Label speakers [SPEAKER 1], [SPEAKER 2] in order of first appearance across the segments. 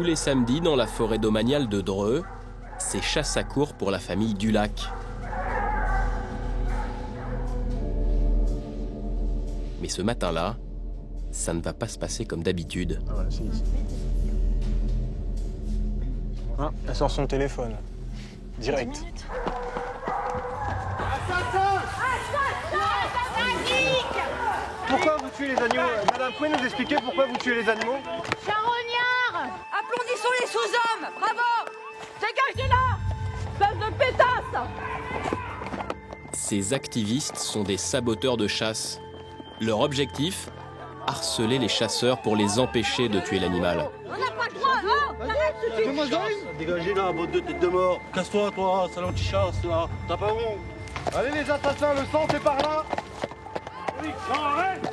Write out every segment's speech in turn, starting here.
[SPEAKER 1] les samedis dans la forêt domaniale de Dreux, c'est chasse à courre pour la famille Dulac. Mais ce matin-là, ça ne va pas se passer comme d'habitude.
[SPEAKER 2] Ah voilà, c'est ici. Ah, elle sort son téléphone. Direct. Pourquoi vous tuez les animaux? Madame, pouvez nous expliquer pourquoi vous tuez les animaux?
[SPEAKER 3] Charognard! Applaudissons les sous-hommes! Bravo! Dégagez là! Bande de pétasses!
[SPEAKER 1] Ces activistes sont des saboteurs de chasse. Leur objectif, harceler les chasseurs pour les empêcher de tuer l'animal.
[SPEAKER 3] On n'a pas le droit, hein? Arrête tout de suite!
[SPEAKER 4] Dégagez là, bande de têtes de mort. Casse-toi, toi, sale anti-chasse, là. T'as pas honte?
[SPEAKER 2] Allez les assassins, le sang c'est par là.
[SPEAKER 4] Oui, non, arrête!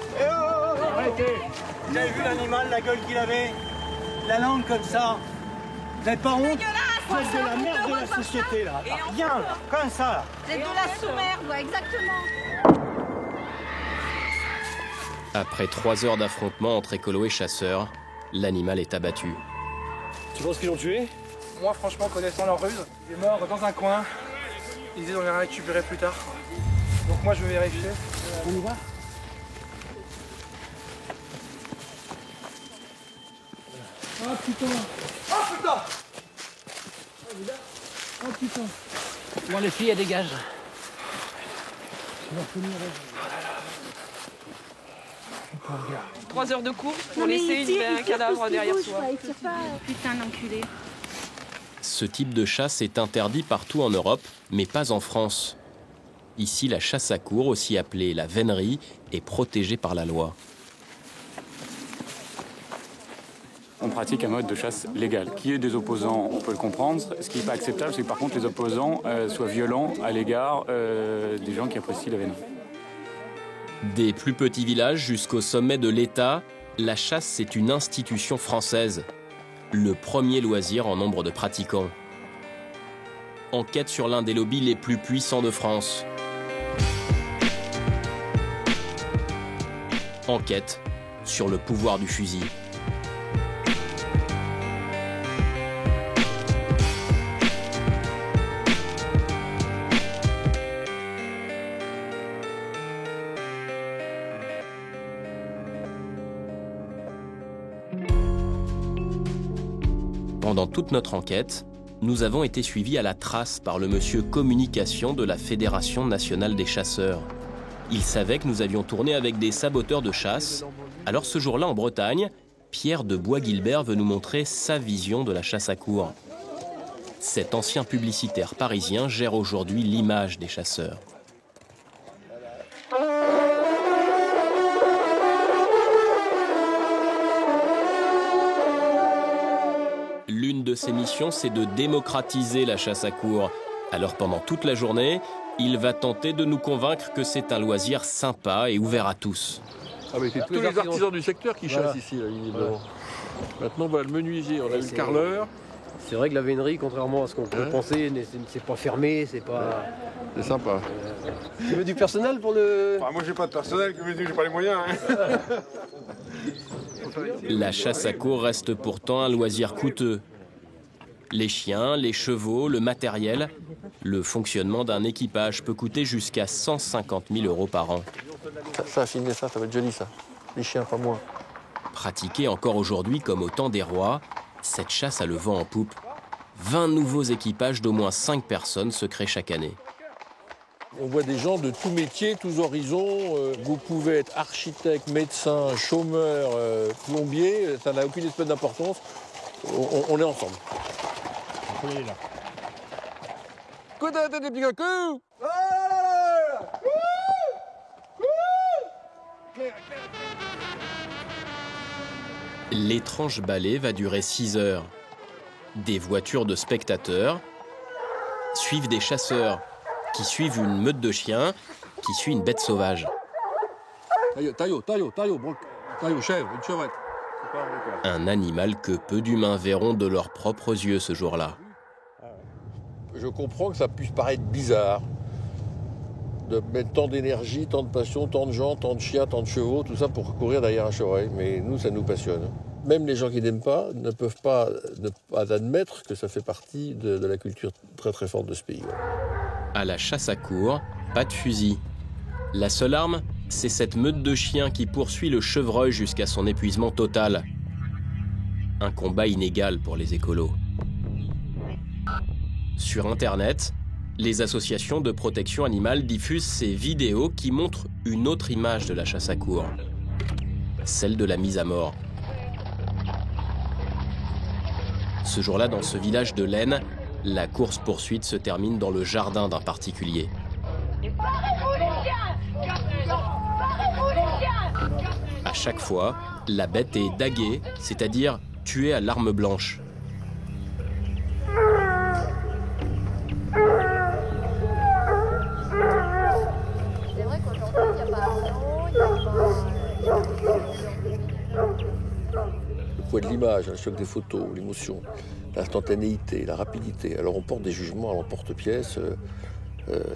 [SPEAKER 4] Arrêtez! Vous avez vu l'animal, la gueule qu'il avait? La langue comme ça? Vous n'avez pas honte? Vous êtes de la merde de la société, là. Rien, comme ça.
[SPEAKER 3] C'est de la sous-merde, ouais, exactement.
[SPEAKER 1] Après 3 heures d'affrontement entre écolos et chasseurs, l'animal est abattu.
[SPEAKER 4] Tu penses qu'ils l'ont tué?
[SPEAKER 2] Moi franchement, connaissant leur ruse, il est mort dans un coin. Ils disent on ira récupérer plus tard. Donc moi je vais vérifier.
[SPEAKER 4] On y va?
[SPEAKER 2] Oh putain! Oh putain! Oh putain!
[SPEAKER 5] Bon, les filles, elles dégagent.
[SPEAKER 6] 3 heures de course pour laisser un cadavre derrière soi.
[SPEAKER 3] Putain d'enculé.
[SPEAKER 1] Ce type de chasse est interdit partout en Europe, mais pas en France. Ici, la chasse à courre, aussi appelée la vénerie, est protégée par la loi.
[SPEAKER 7] On pratique un mode de chasse légal. Qui est des opposants, on peut le comprendre. Ce qui n'est pas acceptable, c'est que par contre les opposants soient violents à l'égard des gens qui apprécient la vénerie.
[SPEAKER 1] Des plus petits villages jusqu'au sommet de l'État, la chasse c'est une institution française. Le premier loisir en nombre de pratiquants. Enquête sur l'un des lobbies les plus puissants de France. Enquête sur le pouvoir du fusil. Pendant toute notre enquête, nous avons été suivis à la trace par le monsieur communication de la Fédération nationale des chasseurs. Il savait que nous avions tourné avec des saboteurs de chasse. Alors ce jour-là en Bretagne, Pierre de Bois-Guilbert veut nous montrer sa vision de la chasse à courre. Cet ancien publicitaire parisien gère aujourd'hui l'image des chasseurs. L'une de ses missions, c'est de démocratiser la chasse à courre. Alors pendant toute la journée, il va tenter de nous convaincre que c'est un loisir sympa et ouvert à tous.
[SPEAKER 8] Ah mais c'est tous les artisans du secteur qui chassent ici, là, évidemment. Maintenant, le menuisier, on a eu le carreleur.
[SPEAKER 5] C'est vrai que la vénerie, contrairement à ce qu'on peut penser, c'est pas fermé, c'est pas...
[SPEAKER 8] C'est sympa.
[SPEAKER 5] Tu veux du personnel pour le...
[SPEAKER 8] Enfin, moi, j'ai pas de personnel, que j'ai pas les moyens. Hein.
[SPEAKER 1] La chasse à courre reste pourtant un loisir coûteux. Les chiens, les chevaux, le matériel, le fonctionnement d'un équipage peut coûter jusqu'à 150 000 € par an.
[SPEAKER 8] Ça, filmer ça va être joli, ça. Les chiens, pas moi.
[SPEAKER 1] Pratiquée encore aujourd'hui comme au temps des rois, cette chasse a le vent en poupe. 20 nouveaux équipages d'au moins 5 personnes se créent chaque année.
[SPEAKER 8] On voit des gens de tous métiers, tous horizons. Vous pouvez être architecte, médecin, chômeur, plombier. Ça n'a aucune espèce d'importance. On est ensemble. On est là. Coup de la tête des petits cocos.
[SPEAKER 1] L'étrange ballet va durer 6 heures. Des voitures de spectateurs suivent des chasseurs qui suivent une meute de chiens qui suit une bête sauvage.
[SPEAKER 8] Taillot, chèvre, une chevrette.
[SPEAKER 1] Un animal que peu d'humains verront de leurs propres yeux ce jour-là.
[SPEAKER 8] Je comprends que ça puisse paraître bizarre de mettre tant d'énergie, tant de passion, tant de gens, tant de chiens, tant de chevaux, tout ça pour courir derrière un chevreuil. Mais nous, ça nous passionne. même les gens qui n'aiment pas ne peuvent pas ne pas admettre que ça fait partie de la culture très très forte de ce pays.
[SPEAKER 1] À la chasse à courre, pas de fusil. La seule arme, c'est cette meute de chiens qui poursuit le chevreuil jusqu'à son épuisement total. Un combat inégal pour les écolos. Sur Internet, les associations de protection animale diffusent ces vidéos qui montrent une autre image de la chasse à courre, celle de la mise à mort. Ce jour-là, dans ce village de l'Aisne, la course-poursuite se termine dans le jardin d'un particulier. À chaque fois, la bête est daguée, c'est-à-dire tuée à l'arme blanche.
[SPEAKER 3] C'est vrai qu'aujourd'hui, il n'y a pas
[SPEAKER 8] Le poids de l'image, le choc des photos, l'émotion, l'instantanéité, la rapidité. Alors on porte des jugements à l'emporte-pièce.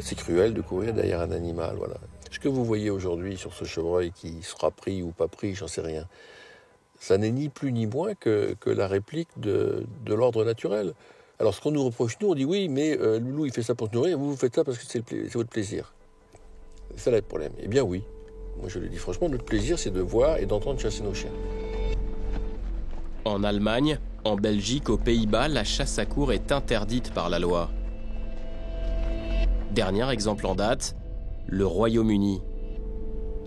[SPEAKER 8] C'est cruel de courir derrière un animal. Voilà. Ce que vous voyez aujourd'hui sur ce chevreuil qui sera pris ou pas pris, j'en sais rien, ça n'est ni plus ni moins que la réplique de l'ordre naturel. Alors ce qu'on nous reproche, nous, on dit oui, mais Loulou, il fait ça pour te nourrir, vous faites ça parce que c'est votre plaisir. C'est ça le problème. Eh bien oui, moi je le dis franchement, notre plaisir, c'est de voir et d'entendre chasser nos chiens.
[SPEAKER 1] En Allemagne, en Belgique, aux Pays-Bas, la chasse à courre est interdite par la loi. Dernier exemple en date, le Royaume-Uni.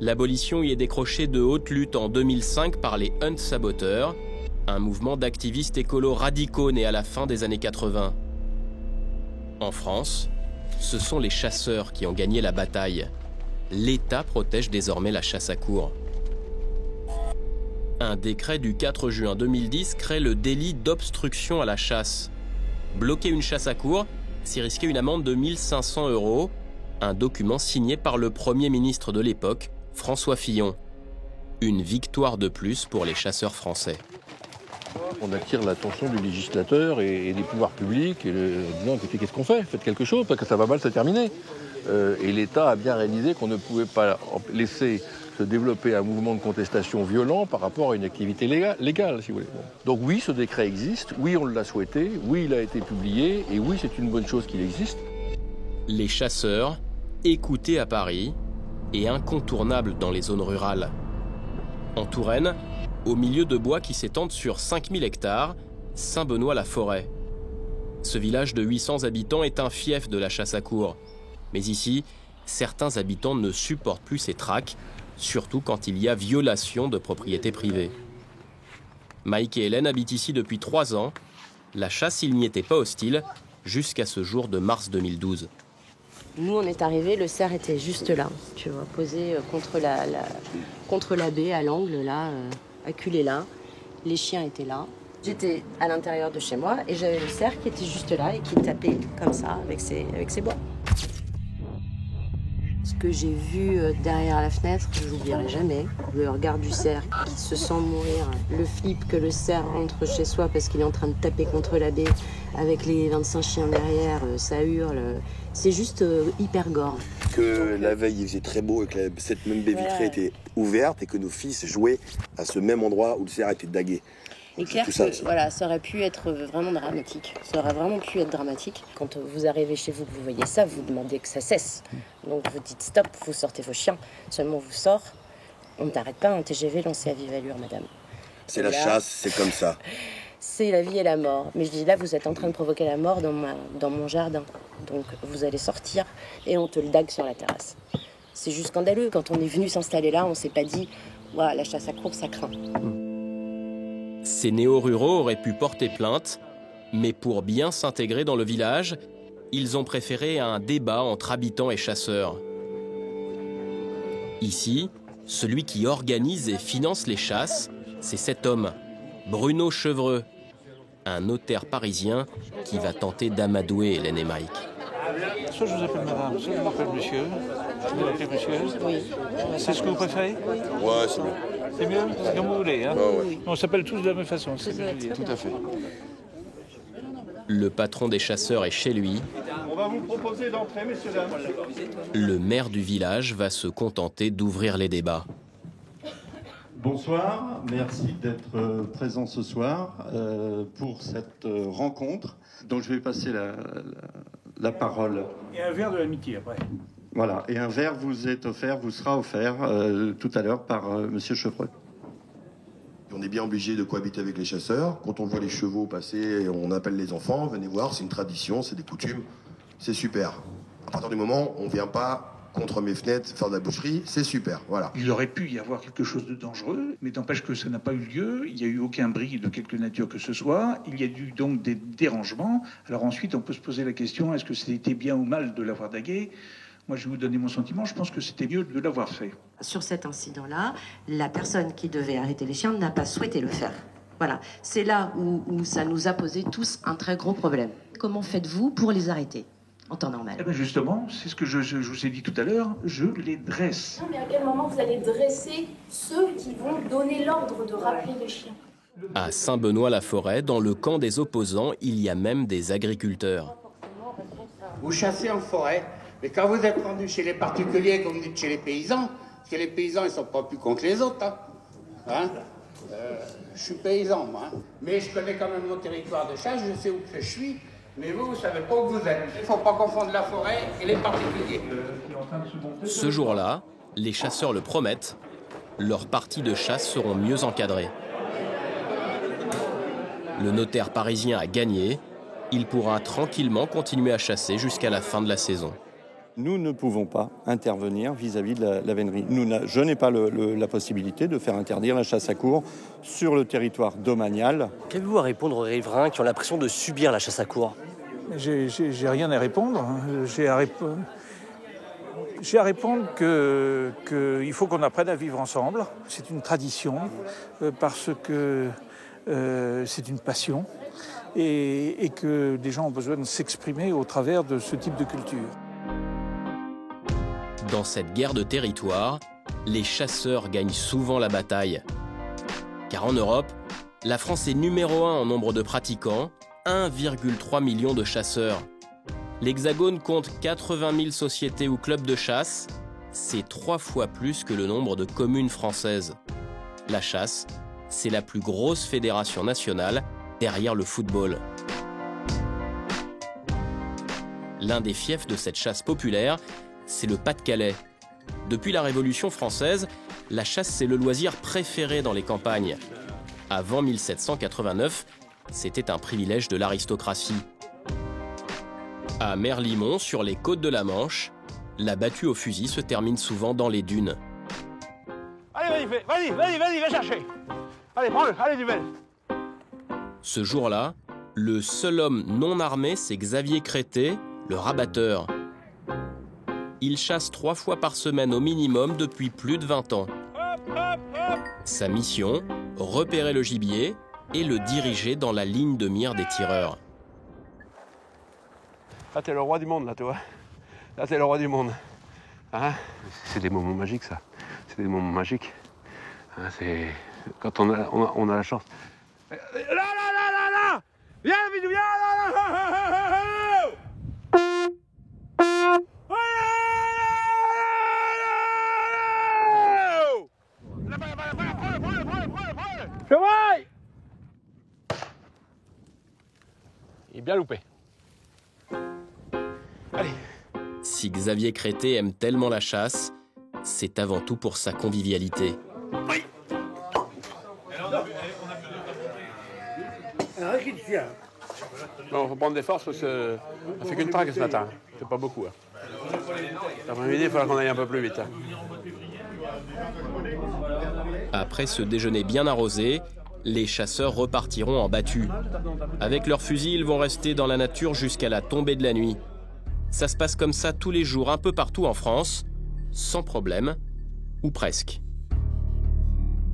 [SPEAKER 1] L'abolition y est décrochée de haute lutte en 2005 par les Hunt Saboteurs, un mouvement d'activistes écolos radicaux né à la fin des années 80. En France, ce sont les chasseurs qui ont gagné la bataille. L'État protège désormais la chasse à courre. Un décret du 4 juin 2010 crée le délit d'obstruction à la chasse. Bloquer une chasse à courre, c'est risquer une amende de 1 500 €, un document signé par le Premier ministre de l'époque, François Fillon. Une victoire de plus pour les chasseurs français.
[SPEAKER 8] On attire l'attention du législateur et des pouvoirs publics et disant écoutez, qu'est-ce qu'on fait? Faites quelque chose parce que ça va mal se terminer. Et l'État a bien réalisé qu'on ne pouvait pas laisser se développer un mouvement de contestation violent par rapport à une activité légale, si vous voulez. Bon. Donc oui, ce décret existe, oui, on l'a souhaité, oui, il a été publié, et oui, c'est une bonne chose qu'il existe.
[SPEAKER 1] Les chasseurs, écoutés à Paris et incontournables dans les zones rurales. En Touraine, au milieu de bois qui s'étendent sur 5000 hectares, Saint-Benoît-la-Forêt. Ce village de 800 habitants est un fief de la chasse à courre. Mais ici, certains habitants ne supportent plus ces traques, surtout quand il y a violation de propriété privée. Mike et Hélène habitent ici depuis 3 ans. La chasse, ils n'y étaient pas hostiles, jusqu'à ce jour de mars 2012.
[SPEAKER 9] Nous, on est arrivés, le cerf était juste là, tu vois, posé contre la baie, à l'angle, là, acculé là. Les chiens étaient là. J'étais à l'intérieur de chez moi et j'avais le cerf qui était juste là et qui tapait comme ça avec ses bois. Ce que j'ai vu derrière la fenêtre, je l'oublierai jamais. Le regard du cerf qui se sent mourir, le flip que le cerf rentre chez soi parce qu'il est en train de taper contre la baie avec les 25 chiens derrière, ça hurle. C'est juste hyper gore.
[SPEAKER 10] Que la veille il faisait très beau et que cette même baie vitrée était ouverte et que nos fils jouaient à ce même endroit où le cerf était dagué.
[SPEAKER 9] C'est clair que voilà, ça aurait pu être vraiment dramatique. Ça aurait vraiment pu être dramatique. Quand vous arrivez chez vous, que vous voyez ça, vous demandez que ça cesse. Donc vous dites stop, vous sortez vos chiens. Seulement vous sort, on ne t'arrête pas, un TGV lancé à vive allure, madame.
[SPEAKER 10] C'est la chasse, c'est comme ça.
[SPEAKER 9] C'est la vie et la mort. Mais je dis là, vous êtes en train de provoquer la mort dans mon jardin. Donc vous allez sortir et on te le dague sur la terrasse. C'est juste scandaleux. Quand on est venu s'installer là, on s'est pas dit ouais, la chasse à courre, ça craint.
[SPEAKER 1] Ces néo-ruraux auraient pu porter plainte, mais pour bien s'intégrer dans le village, ils ont préféré un débat entre habitants et chasseurs. Ici, celui qui organise et finance les chasses, c'est cet homme, Bruno Chevreux, un notaire parisien qui va tenter d'amadouer Hélène et Mike.
[SPEAKER 11] Soit je vous appelle madame, soit je vous appelle monsieur. Vous m'appelez monsieur? Oui. C'est ce que vous préférez?
[SPEAKER 10] Ouais, c'est mieux.
[SPEAKER 11] C'est mieux? C'est comme vous voulez, hein?
[SPEAKER 10] Ouais.
[SPEAKER 11] On s'appelle tous de la même façon, c'est ce que je veux dire.
[SPEAKER 10] Tout à fait.
[SPEAKER 1] Le patron des chasseurs est chez lui.
[SPEAKER 4] On va vous proposer d'entrer, messieurs, dames.
[SPEAKER 1] Le maire du village va se contenter d'ouvrir les débats.
[SPEAKER 12] Bonsoir, merci d'être présent ce soir pour cette rencontre. Donc je vais passer la parole.
[SPEAKER 11] Et un verre de l'amitié après.
[SPEAKER 12] Voilà, et un verre vous sera offert tout à l'heure par Monsieur Chevreux.
[SPEAKER 10] On est bien obligé de cohabiter avec les chasseurs. Quand on voit les chevaux passer, on appelle les enfants, venez voir, c'est une tradition, c'est des coutumes, c'est super. À partir du moment où on ne vient pas contre mes fenêtres faire de la boucherie, c'est super, voilà.
[SPEAKER 11] Il aurait pu y avoir quelque chose de dangereux, mais n'empêche que ça n'a pas eu lieu, il n'y a eu aucun bruit de quelque nature que ce soit, il y a eu donc des dérangements. Alors ensuite, on peut se poser la question, est-ce que c'était bien ou mal de l'avoir dagué ? Moi, je vais vous donner mon sentiment, je pense que c'était mieux de l'avoir fait.
[SPEAKER 9] Sur cet incident-là, la personne qui devait arrêter les chiens n'a pas souhaité le faire. Voilà, c'est là où ça nous a posé tous un très gros problème. Comment faites-vous pour les arrêter en temps normal ?
[SPEAKER 11] Eh bien justement, c'est ce que je vous ai dit tout à l'heure, je les dresse.
[SPEAKER 3] Non, mais à quel moment vous allez dresser ceux qui vont donner l'ordre de rappeler les chiens ?
[SPEAKER 1] À Saint-Benoît-la-Forêt, dans le camp des opposants, il y a même des agriculteurs.
[SPEAKER 13] Vous chassez en forêt, mais quand vous êtes rendu chez les particuliers, comme vous dites chez les paysans, parce que les paysans, ils ne sont pas plus cons que les autres. Je suis paysan, moi. Mais je connais quand même mon territoire de chasse, je sais où que je suis. Mais vous ne savez pas où vous êtes. Il ne faut pas confondre la forêt et les particuliers.
[SPEAKER 1] Ce jour-là, les chasseurs le promettent, leurs parties de chasse seront mieux encadrées. Le notaire parisien a gagné, il pourra tranquillement continuer à chasser jusqu'à la fin de la saison.
[SPEAKER 12] Nous ne pouvons pas intervenir vis-à-vis de la vénerie. Je n'ai pas la possibilité de faire interdire la chasse à courre sur le territoire domanial.
[SPEAKER 14] Qu'avez-vous à répondre aux riverains qui ont l'impression de subir la chasse à courre ?
[SPEAKER 11] J'ai rien à répondre. J'ai à répondre qu'il faut qu'on apprenne à vivre ensemble. C'est une tradition, parce que c'est une passion, et que des gens ont besoin de s'exprimer au travers de ce type de culture.
[SPEAKER 1] Dans cette guerre de territoire, les chasseurs gagnent souvent la bataille. Car en Europe, la France est numéro 1 en nombre de pratiquants, 1,3 million de chasseurs. L'Hexagone compte 80 000 sociétés ou clubs de chasse, c'est 3 fois plus que le nombre de communes françaises. La chasse, c'est la plus grosse fédération nationale derrière le football. L'un des fiefs de cette chasse populaire, c'est le Pas-de-Calais. Depuis la Révolution française, la chasse c'est le loisir préféré dans les campagnes. Avant 1789, c'était un privilège de l'aristocratie. À Merlimont, sur les côtes de la Manche, la battue au fusil se termine souvent dans les dunes.
[SPEAKER 11] Allez, vas-y, va chercher. Allez, prends-le, allez, du bel.
[SPEAKER 1] Ce jour-là, le seul homme non armé, c'est Xavier Crété, le rabatteur. Il chasse 3 fois par semaine au minimum depuis plus de 20 ans. Sa mission, repérer le gibier et le diriger dans la ligne de mire des tireurs.
[SPEAKER 5] Là, t'es le roi du monde, là, tu vois. Là, t'es le roi du monde. Hein, c'est des moments magiques, ça. C'est des moments magiques. Hein, c'est... Quand on a la chance. Là viens, là Il est bien loupé. Allez.
[SPEAKER 1] Si Xavier Crété aime tellement la chasse, c'est avant tout pour sa convivialité.
[SPEAKER 5] Oui. Bon, faut prendre des forces parce que on fait qu'une traque ce matin. C'est pas beaucoup. Hein. L'après-midi, il faudra qu'on aille un peu plus vite. Hein.
[SPEAKER 1] Après ce déjeuner bien arrosé, les chasseurs repartiront en battue. Avec leurs fusils, ils vont rester dans la nature jusqu'à la tombée de la nuit. Ça se passe comme ça tous les jours, un peu partout en France, sans problème, ou presque.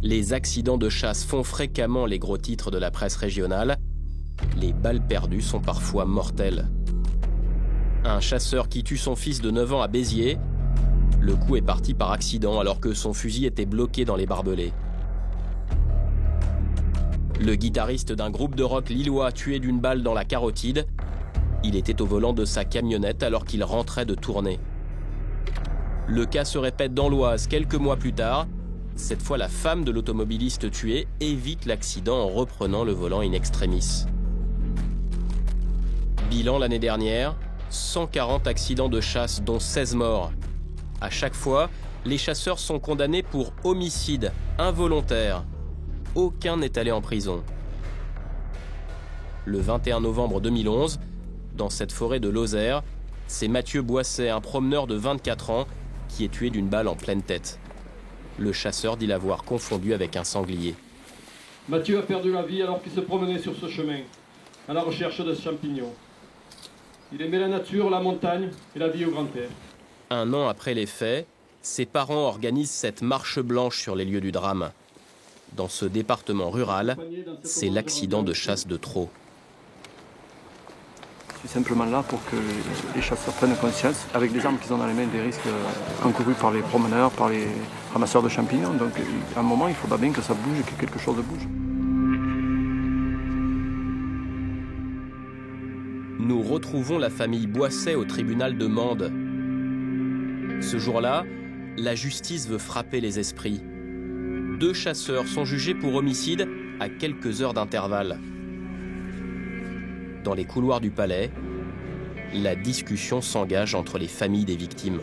[SPEAKER 1] Les accidents de chasse font fréquemment les gros titres de la presse régionale. Les balles perdues sont parfois mortelles. Un chasseur qui tue son fils de 9 ans à Béziers, le coup est parti par accident alors que son fusil était bloqué dans les barbelés. Le guitariste d'un groupe de rock lillois tué d'une balle dans la carotide, il était au volant de sa camionnette alors qu'il rentrait de tournée. Le cas se répète dans l'Oise quelques mois plus tard. Cette fois, la femme de l'automobiliste tué évite l'accident en reprenant le volant in extremis. Bilan l'année dernière, 140 accidents de chasse dont 16 morts. À chaque fois, les chasseurs sont condamnés pour homicide involontaire. Aucun n'est allé en prison. Le 21 novembre 2011, dans cette forêt de Lozère, c'est Mathieu Boisset, un promeneur de 24 ans, qui est tué d'une balle en pleine tête. Le chasseur dit l'avoir confondu avec un sanglier.
[SPEAKER 15] Mathieu a perdu la vie alors qu'il se promenait sur ce chemin, à la recherche de champignons. Il aimait la nature, la montagne et la vie au grand air.
[SPEAKER 1] Un an après les faits, ses parents organisent cette marche blanche sur les lieux du drame. Dans ce département rural, c'est l'accident de chasse de trop.
[SPEAKER 16] Je suis simplement là pour que les chasseurs prennent conscience, avec les armes qu'ils ont dans les mains, des risques encourus par les promeneurs, par les ramasseurs de champignons. Donc à un moment, il faudra bien que ça bouge, que quelque chose bouge.
[SPEAKER 1] Nous retrouvons la famille Boisset au tribunal de Mende. Ce jour-là, la justice veut frapper les esprits. 2 chasseurs sont jugés pour homicide à quelques heures d'intervalle. Dans les couloirs du palais, la discussion s'engage entre les familles des victimes.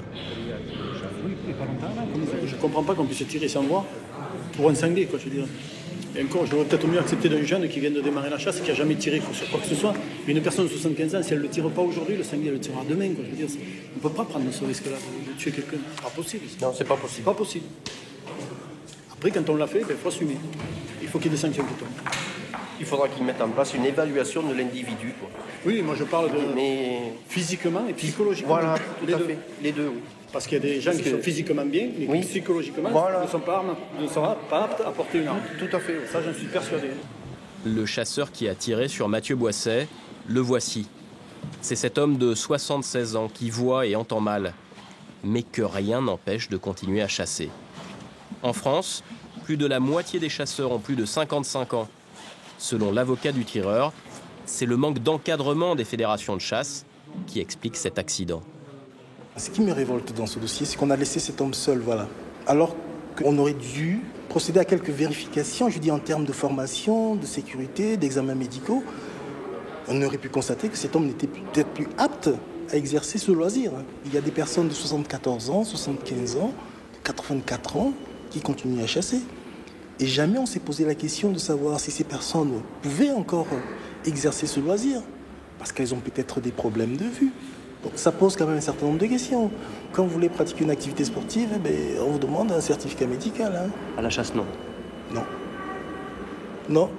[SPEAKER 17] Je ne comprends pas qu'on puisse tirer sans voir pour un sanglier, quoi, je veux dire. Et encore, j'aurais peut-être mieux accepté d'un jeune qui vient de démarrer la chasse, qui n'a jamais tiré sur quoi que ce soit. Mais une personne de 75 ans, si elle ne le tire pas aujourd'hui, le sanglier le tirera demain, quoi, je veux dire. On ne peut pas prendre ce risque-là de tuer quelqu'un. C'est pas possible.
[SPEAKER 14] Non, c'est pas possible.
[SPEAKER 17] C'est pas possible. Après, quand on l'a fait, il faut assumer. Il faut qu'il y ait des sanctions qui tombent.
[SPEAKER 14] Il faudra qu'ils mettent en place une évaluation de l'individu.
[SPEAKER 17] Oui, moi je parle de physiquement et psychologiquement.
[SPEAKER 14] Voilà, tout à fait. Les deux, oui.
[SPEAKER 17] Parce qu'il y a des gens qui sont physiquement bien, mais qui psychologiquement ne sont pas aptes à porter une arme.
[SPEAKER 14] Tout à fait. Oui.
[SPEAKER 17] Ça, j'en suis persuadé.
[SPEAKER 1] Le chasseur qui a tiré sur Mathieu Boisset, le voici. C'est cet homme de 76 ans qui voit et entend mal, mais que rien n'empêche de continuer à chasser. En France, plus de la moitié des chasseurs ont plus de 55 ans. Selon l'avocat du tireur, c'est le manque d'encadrement des fédérations de chasse qui explique cet accident.
[SPEAKER 18] Ce qui me révolte dans ce dossier, c'est qu'on a laissé cet homme seul, voilà. Alors qu'on aurait dû procéder à quelques vérifications, je dis en termes de formation, de sécurité, d'examens médicaux. On aurait pu constater que cet homme n'était peut-être plus apte à exercer ce loisir. Il y a des personnes de 74 ans, 75 ans, 84 ans qui continuent à chasser. Et jamais on s'est posé la question de savoir si ces personnes pouvaient encore exercer ce loisir, parce qu'elles ont peut-être des problèmes de vue. Donc ça pose quand même un certain nombre de questions. Quand vous voulez pratiquer une activité sportive, on vous demande un certificat médical. Hein.
[SPEAKER 14] À la chasse, non.
[SPEAKER 18] Non. Non.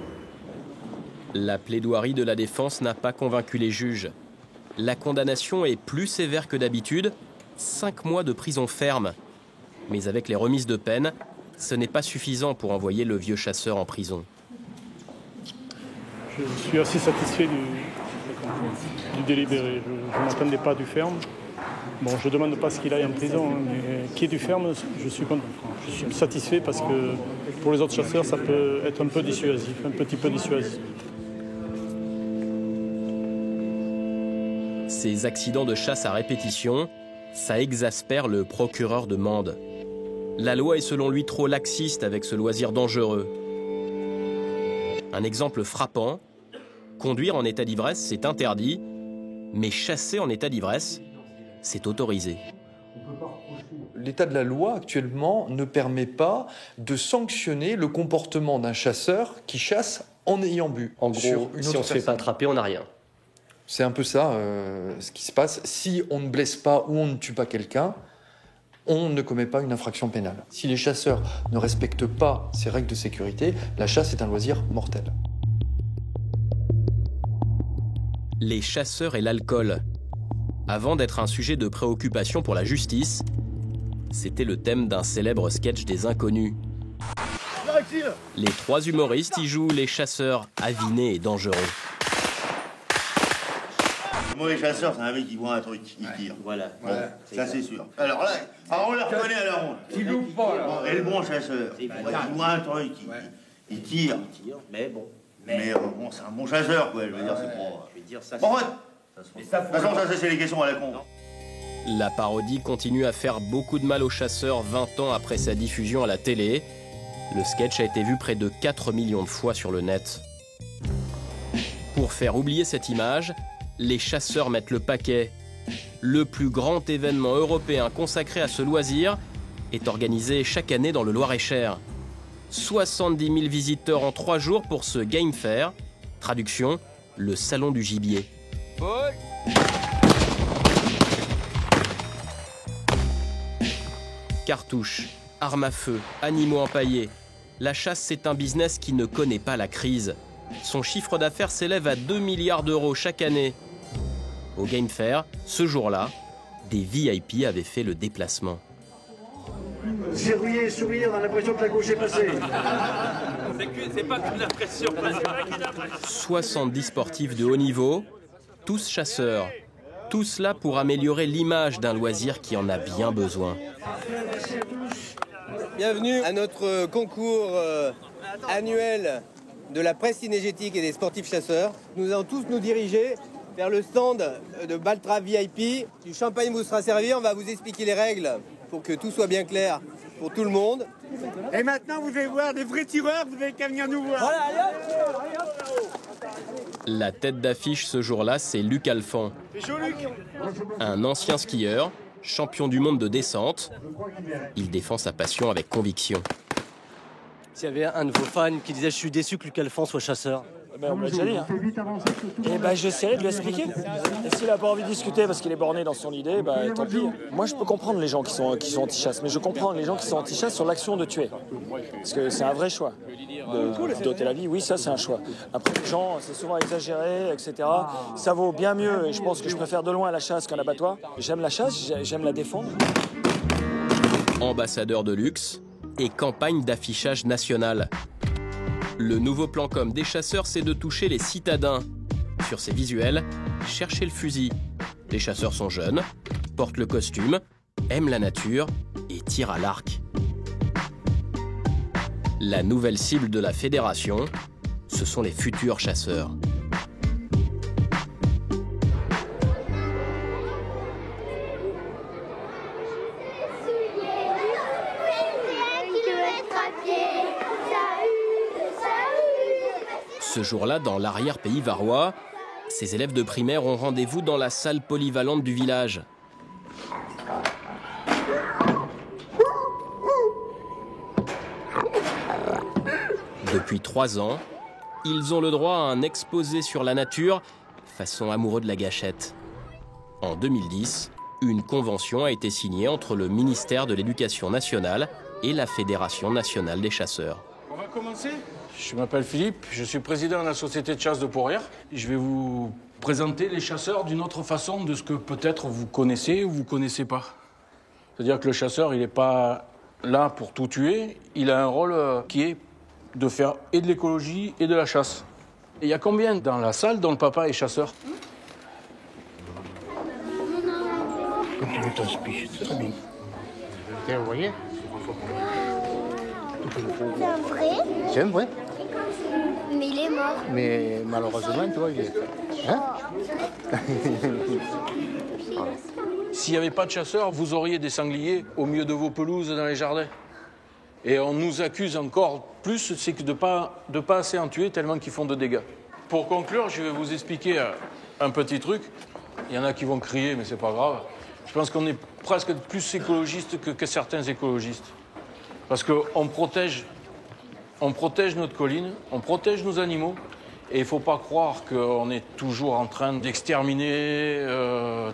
[SPEAKER 1] La plaidoirie de la défense n'a pas convaincu les juges. La condamnation est plus sévère que d'habitude, 5 mois de prison ferme. Mais avec les remises de peine, ce n'est pas suffisant pour envoyer le vieux chasseur en prison.
[SPEAKER 17] Je suis assez satisfait du délibéré. Je ne m'attendais pas du ferme. Bon, je ne demande pas ce qu'il aille en prison, mais qui est du ferme, je suis content. Je suis satisfait parce que pour les autres chasseurs, ça peut être un peu dissuasif, un petit peu dissuasif.
[SPEAKER 1] Ces accidents de chasse à répétition, ça exaspère le procureur de Mende. La loi est selon lui trop laxiste avec ce loisir dangereux. Un exemple frappant, conduire en état d'ivresse, c'est interdit, mais chasser en état d'ivresse, c'est autorisé.
[SPEAKER 19] L'état de la loi actuellement ne permet pas de sanctionner le comportement d'un chasseur qui chasse en ayant bu.
[SPEAKER 14] En gros, si on ne se fait pas attraper, on n'a rien.
[SPEAKER 19] C'est un peu ça ce qui se passe. Si on ne blesse pas ou on ne tue pas quelqu'un, on ne commet pas une infraction pénale. Si les chasseurs ne respectent pas ces règles de sécurité, la chasse est un loisir mortel.
[SPEAKER 1] Les chasseurs et l'alcool. Avant d'être un sujet de préoccupation pour la justice, c'était le thème d'un célèbre sketch des Inconnus. Les 3 humoristes y jouent les chasseurs avinés et dangereux.
[SPEAKER 20] Le mauvais chasseur, c'est un mec qui voit un truc, il tire. Voilà. Bon, ça c'est sûr. Alors là, on le reconnaît à la ronde.
[SPEAKER 4] Il loupe pas, là.
[SPEAKER 20] Et le bon chasseur, il voit un truc, il tire.
[SPEAKER 14] Mais bon.
[SPEAKER 20] Mais bon, c'est un bon chasseur, quoi. Je veux dire, c'est pas...
[SPEAKER 14] Je veux dire, ça...
[SPEAKER 20] Bon, de toute façon, ça c'est les questions à la con.
[SPEAKER 1] La parodie continue à faire beaucoup de mal aux chasseurs 20 ans après sa diffusion à la télé. Le sketch a été vu près de 4 millions de fois sur le net. Pour faire oublier cette image, les chasseurs mettent le paquet. Le plus grand événement européen consacré à ce loisir est organisé chaque année dans le Loir-et-Cher. 70 000 visiteurs en 3 jours pour ce Game Fair. Traduction, le salon du gibier. Cartouches, armes à feu, animaux empaillés. La chasse, c'est un business qui ne connaît pas la crise. Son chiffre d'affaires s'élève à 2 milliards d'euros chaque année. Au Game Fair, ce jour-là, des VIP avaient fait le déplacement.
[SPEAKER 4] Verrouiller, sourire, on a l'impression que la gauche est passée.
[SPEAKER 8] C'est pas que de la pression.
[SPEAKER 1] 70 sportifs de haut niveau, tous chasseurs. Tout cela pour améliorer l'image d'un loisir qui en a bien besoin.
[SPEAKER 21] Bienvenue à notre concours annuel de la presse cynégétique et des sportifs chasseurs. Nous allons tous nous diriger vers le stand de Baltra VIP. Du champagne vous sera servi, on va vous expliquer les règles pour que tout soit bien clair pour tout le monde.
[SPEAKER 4] Et maintenant, vous allez voir des vrais tireurs, vous n'avez qu'à venir nous voir. Voilà,
[SPEAKER 1] La tête d'affiche ce jour-là, c'est Luc Alphand. Un ancien skieur, champion du monde de descente. Il défend sa passion avec conviction.
[SPEAKER 14] S'il y avait un de vos fans qui disait « Je suis déçu que Luc Alphand soit chasseur »,
[SPEAKER 17] on me l'a déjà dit. Et j'essaierai de lui expliquer. Et s'il n'a pas envie de discuter parce qu'il est borné dans son idée, tant pis. Moi, je peux comprendre les gens qui sont anti-chasse, mais je comprends les gens qui sont anti-chasse sur l'action de tuer. Parce que c'est un vrai choix. D'ôter la vie, oui, ça, c'est un choix. Après, les gens, c'est souvent exagéré, etc. Ça vaut bien mieux, et je pense que je préfère de loin la chasse qu'un abattoir. J'aime la chasse, j'aime la défendre.
[SPEAKER 1] Ambassadeur de luxe et campagne d'affichage national. Le nouveau plan com des chasseurs, c'est de toucher les citadins. Sur ces visuels, cherchez le fusil. Les chasseurs sont jeunes, portent le costume, aiment la nature et tirent à l'arc. La nouvelle cible de la fédération, ce sont les futurs chasseurs. Ce jour-là, dans l'arrière-pays varois, ces élèves de primaire ont rendez-vous dans la salle polyvalente du village. Depuis 3 ans, ils ont le droit à un exposé sur la nature, façon amoureux de la gâchette. En 2010, une convention a été signée entre le ministère de l'Éducation nationale et la Fédération nationale des chasseurs.
[SPEAKER 8] On va commencer. Je m'appelle Philippe, je suis président de la société de chasse de Port-Rière. Je vais vous présenter les chasseurs d'une autre façon de ce que peut-être vous connaissez ou vous ne connaissez pas. C'est-à-dire que le chasseur, il n'est pas là pour tout tuer, il a un rôle qui est de faire et de l'écologie et de la chasse. Et il y a combien dans la salle dont le papa est chasseur?
[SPEAKER 4] Continue ton speech, c'est très bien. Vous voyez?
[SPEAKER 22] C'est un vrai?
[SPEAKER 4] C'est un vrai.
[SPEAKER 22] Mais il est mort.
[SPEAKER 4] Mais malheureusement, tu vois, il est... Hein?
[SPEAKER 8] S'il n'y avait pas de chasseurs, vous auriez des sangliers au milieu de vos pelouses dans les jardins. Et on nous accuse encore plus, c'est que de pas assez en tuer tellement qu'ils font de dégâts. Pour conclure, je vais vous expliquer un petit truc. Il y en a qui vont crier, mais c'est pas grave. Je pense qu'on est presque plus écologiste que certains écologistes. Parce qu'on protège notre colline, on protège nos animaux, et il ne faut pas croire qu'on est toujours en train d'exterminer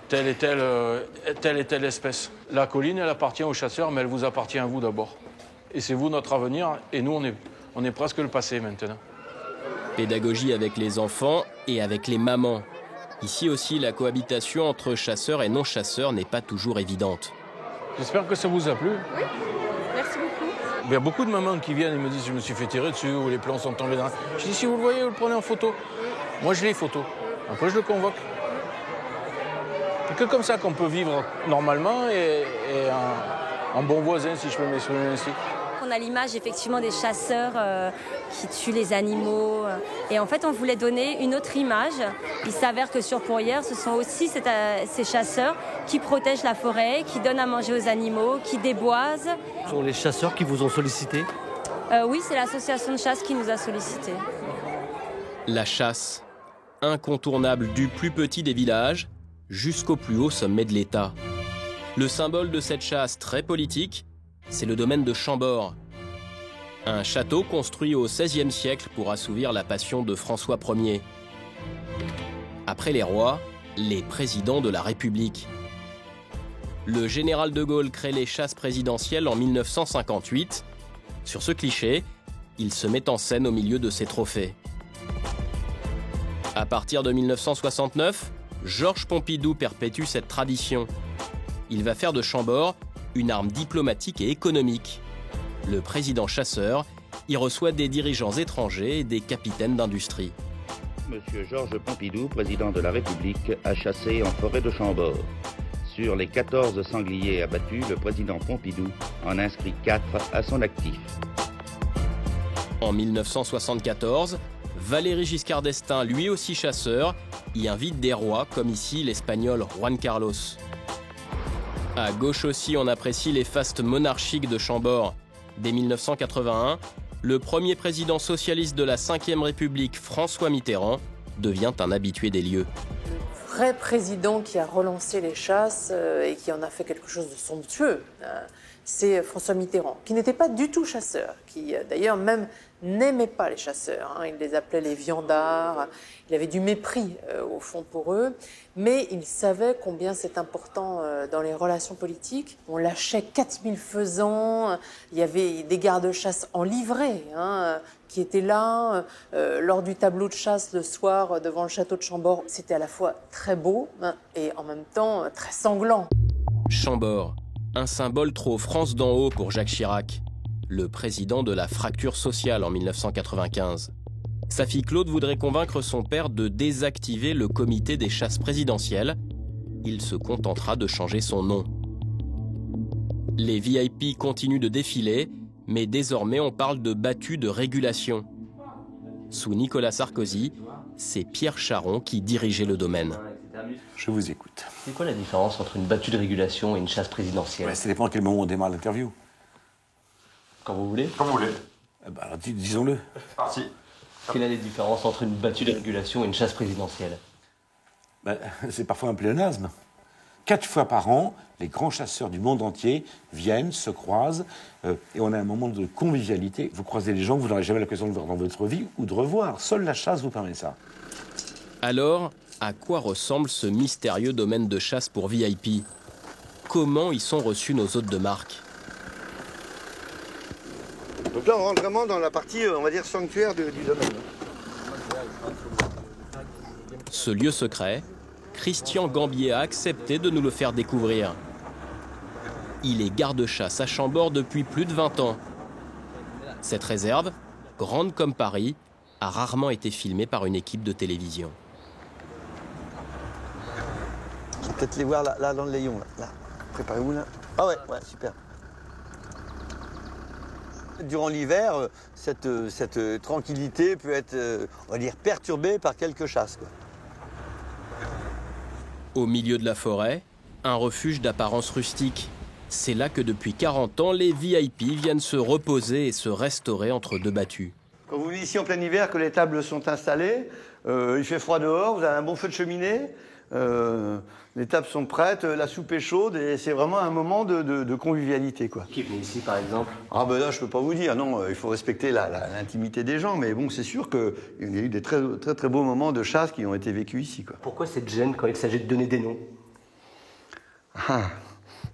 [SPEAKER 8] telle et telle espèce. La colline, elle appartient aux chasseurs, mais elle vous appartient à vous d'abord. Et c'est vous notre avenir, et nous, on est presque le passé maintenant.
[SPEAKER 1] Pédagogie avec les enfants et avec les mamans. Ici aussi, la cohabitation entre chasseurs et non-chasseurs n'est pas toujours évidente.
[SPEAKER 8] J'espère que ça vous a plu.
[SPEAKER 6] Oui, merci beaucoup.
[SPEAKER 8] Il y a beaucoup de mamans qui viennent et me disent « je me suis fait tirer dessus » ou « les plans sont tombés dans la... » Je dis « si vous le voyez, vous le prenez en photo. » Moi, je les photos. Après, je le convoque. C'est que comme ça qu'on peut vivre normalement et en bon voisin, si je peux m'exprimer ainsi.
[SPEAKER 23] On a l'image effectivement des chasseurs qui tuent les animaux. Et en fait, on voulait donner une autre image. Il s'avère que sur Port-Rière, ce sont aussi ces chasseurs qui protègent la forêt, qui donnent à manger aux animaux, qui déboisent.
[SPEAKER 14] Ce sont les chasseurs qui vous ont sollicité?
[SPEAKER 23] Oui, c'est l'association de chasse qui nous a sollicités.
[SPEAKER 1] La chasse, incontournable du plus petit des villages jusqu'au plus haut sommet de l'État. Le symbole de cette chasse très politique, c'est le domaine de Chambord. Un château construit au XVIe siècle pour assouvir la passion de François Ier. Après les rois, les présidents de la République. Le général de Gaulle crée les chasses présidentielles en 1958. Sur ce cliché, il se met en scène au milieu de ses trophées. À partir de 1969, Georges Pompidou perpétue cette tradition. Il va faire de Chambord une arme diplomatique et économique. Le président chasseur y reçoit des dirigeants étrangers et des capitaines d'industrie.
[SPEAKER 2] Monsieur Georges Pompidou, président de la République, a chassé en forêt de Chambord. Sur les 14 sangliers abattus, le président Pompidou en inscrit 4 à son actif.
[SPEAKER 1] En 1974, Valéry Giscard d'Estaing, lui aussi chasseur, y invite des rois, comme ici l'espagnol Juan Carlos. À gauche aussi, on apprécie les fastes monarchiques de Chambord. Dès 1981, le premier président socialiste de la Ve République, François Mitterrand, devient un habitué des lieux.
[SPEAKER 6] Le vrai président qui a relancé les chasses et qui en a fait quelque chose de somptueux, c'est François Mitterrand, qui n'était pas du tout chasseur, qui d'ailleurs même n'aimait pas les chasseurs. Il les appelait les viandards, il avait du mépris au fond pour eux, mais il savait combien c'est important dans les relations politiques. On lâchait 4000 faisans, il y avait des gardes-chasse en livrée qui étaient là lors du tableau de chasse le soir devant le château de Chambord. C'était à la fois très beau et en même temps très sanglant.
[SPEAKER 1] Chambord, un symbole trop France d'en haut pour Jacques Chirac, le président de la fracture sociale en 1995. Sa fille Claude voudrait convaincre son père de désactiver le comité des chasses présidentielles. Il se contentera de changer son nom. Les VIP continuent de défiler, mais désormais on parle de battue de régulation. Sous Nicolas Sarkozy, c'est Pierre Charon qui dirigeait le domaine.
[SPEAKER 7] Je vous écoute.
[SPEAKER 14] C'est quoi la différence entre une battue de régulation et une chasse présidentielle?
[SPEAKER 7] Ça dépend à quel moment on démarre l'interview.
[SPEAKER 14] Quand vous voulez.
[SPEAKER 7] Quand vous voulez. Alors, disons-le.
[SPEAKER 14] Si. Quelle est la différence entre une battue de régulation et une chasse présidentielle?
[SPEAKER 7] C'est parfois un pléonasme. 4 fois par an, les grands chasseurs du monde entier viennent, se croisent, et on a un moment de convivialité. Vous croisez les gens que vous n'aurez jamais l'occasion de voir dans votre vie ou de revoir. Seule la chasse vous permet ça.
[SPEAKER 1] Alors, à quoi ressemble ce mystérieux domaine de chasse pour VIP? Comment y sont reçus nos hôtes de marque?
[SPEAKER 20] Donc là, on rentre vraiment dans la partie, on va dire, sanctuaire du domaine.
[SPEAKER 1] Ce lieu secret, Christian Gambier a accepté de nous le faire découvrir. Il est garde-chasse à Chambord depuis plus de 20 ans. Cette réserve, grande comme Paris, a rarement été filmée par une équipe de télévision.
[SPEAKER 20] Je vais peut-être les voir là dans le layon. Là. Préparez-vous là. Ah ouais, super. Durant l'hiver, cette tranquillité peut être, on va dire, perturbée par quelques chasses, quoi.
[SPEAKER 1] Au milieu de la forêt, un refuge d'apparence rustique. C'est là que depuis 40 ans, les VIP viennent se reposer et se restaurer entre deux battues.
[SPEAKER 20] Quand vous venez ici en plein hiver, que les tables sont installées, il fait froid dehors, vous avez un bon feu de cheminée, les tables sont prêtes, la soupe est chaude et c'est vraiment un moment de convivialité, quoi.
[SPEAKER 14] Qui vient ici, par exemple?
[SPEAKER 20] Ah ben là, je peux pas vous dire, non, il faut respecter l'intimité des gens, mais bon, c'est sûr qu'il y a eu des très, très, très beaux moments de chasse qui ont été vécus ici, quoi.
[SPEAKER 14] Pourquoi cette gêne quand il s'agit de donner des noms?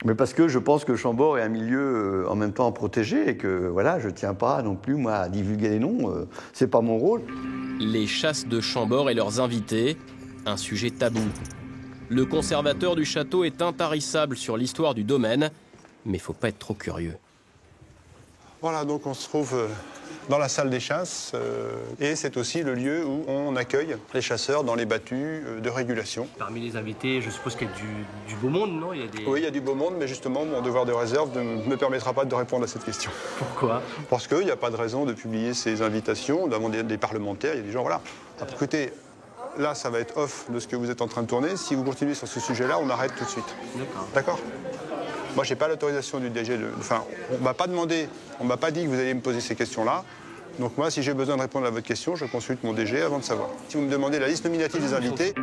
[SPEAKER 20] Mais parce que je pense que Chambord est un milieu en même temps protégé et que, voilà, je tiens pas non plus, moi, à divulguer les noms, c'est pas mon rôle.
[SPEAKER 1] Les chasses de Chambord et leurs invités, un sujet tabou. Le conservateur du château est intarissable sur l'histoire du domaine, mais faut pas être trop curieux.
[SPEAKER 10] Voilà, donc on se trouve dans la salle des chasses et c'est aussi le lieu où on accueille les chasseurs dans les battues de régulation.
[SPEAKER 14] Parmi les invités, je suppose qu'il y a du beau monde, non?
[SPEAKER 10] Oui, il y a du beau monde, mais justement, mon devoir de réserve ne me permettra pas de répondre à cette question.
[SPEAKER 14] Pourquoi?
[SPEAKER 10] Parce qu'il n'y a pas de raison de publier ces invitations devant des parlementaires. Il y a des gens, voilà. Écoutez, là, ça va être off de ce que vous êtes en train de tourner. Si vous continuez sur ce sujet-là, on arrête tout de suite.
[SPEAKER 14] D'accord.
[SPEAKER 10] D'accord? Moi, je n'ai pas l'autorisation du DG de... Enfin, on ne m'a pas demandé, on ne m'a pas dit que vous alliez me poser ces questions-là. Donc moi, si j'ai besoin de répondre à votre question, je consulte mon DG avant de savoir. Si vous me demandez la liste nominative des invités...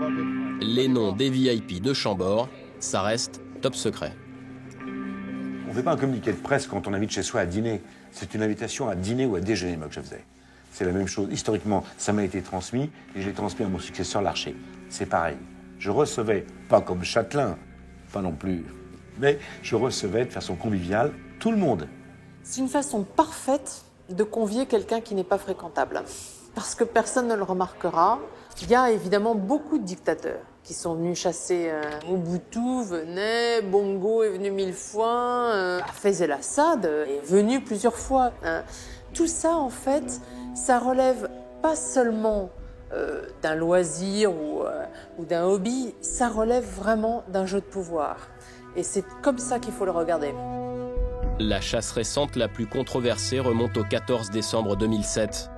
[SPEAKER 1] Les noms des VIP de Chambord, ça reste top secret.
[SPEAKER 7] On ne fait pas un communiqué de presse quand on invite chez soi à dîner. C'est une invitation à dîner ou à déjeuner, moi, que je faisais. C'est la même chose. Historiquement, ça m'a été transmis et je l'ai transmis à mon successeur, Larcher. C'est pareil. Je recevais, pas comme Châtelain, pas non plus, mais je recevais de façon conviviale tout le monde.
[SPEAKER 6] C'est une façon parfaite de convier quelqu'un qui n'est pas fréquentable, parce que personne ne le remarquera. Il y a évidemment beaucoup de dictateurs qui sont venus chasser. Mobutu venait, Bongo est venu 1000 fois, Hafez el-Assad est venu plusieurs fois. Tout ça, en fait, ça relève pas seulement d'un loisir ou d'un hobby, ça relève vraiment d'un jeu de pouvoir. Et c'est comme ça qu'il faut le regarder.
[SPEAKER 1] La chasse récente la plus controversée remonte au 14 décembre 2007.